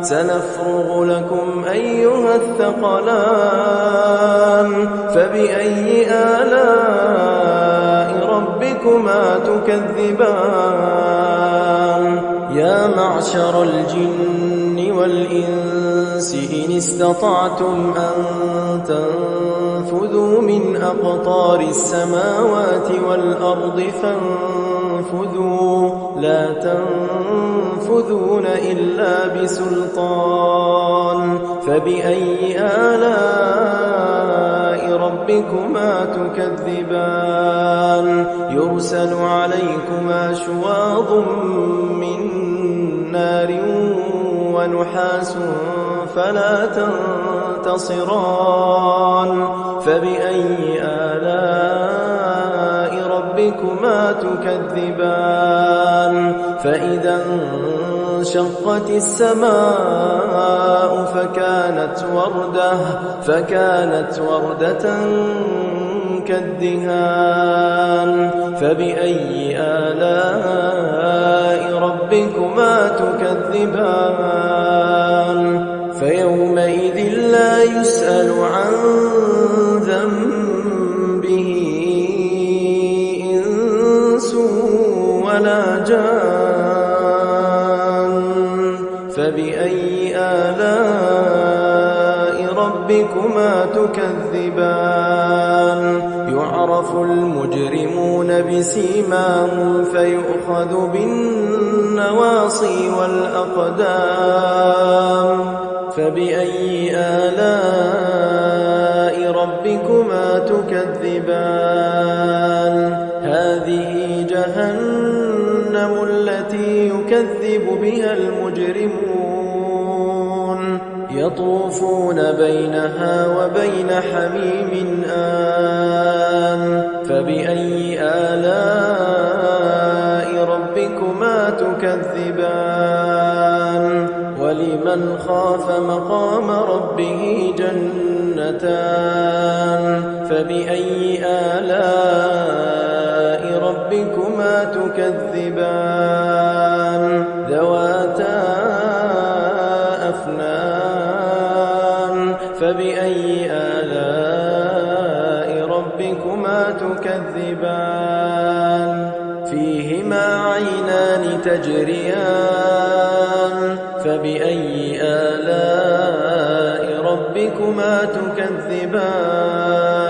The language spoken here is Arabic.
سنفرغ لكم أيها الثقلان فبأي آلاء ربكما تكذبان يا معشر الجن والإنس إن استطعتم أن تنفذوا من أقطار السماوات والأرض فانفذوا لا تنفذون إلا بسلطان فبأي آلاء ربكما تكذبان يرسل عليكما شواظ من نار ونحاس فلا تنتصران فبأي آلاء ربكما تكذبان فإذا انشقت السماء فكانت وردة كالدهان فبأي آلاء ربكما تكذبان فيومئذ لا يسأل عن ذنبه إنس ولا جان فبأي آلاء ربكما تكذبان يعرف المجرمون بسيماهم فيؤخذ بالنواصي والأقدام فبأي آلاء ربكما تكذبان هذه جهنم التي يكذب بها المجرمون يطوفون بينها وبين حميم آن فبأي آلاء ربكما تكذبان ولمن خاف مقام ربه جنتان فبأي آلاء ربكما تكذبان ذواتا أفنان فبأي آلاء ربكما تكذبان فيهما عينان تجريان فبأي آلاء ربكما تكذبان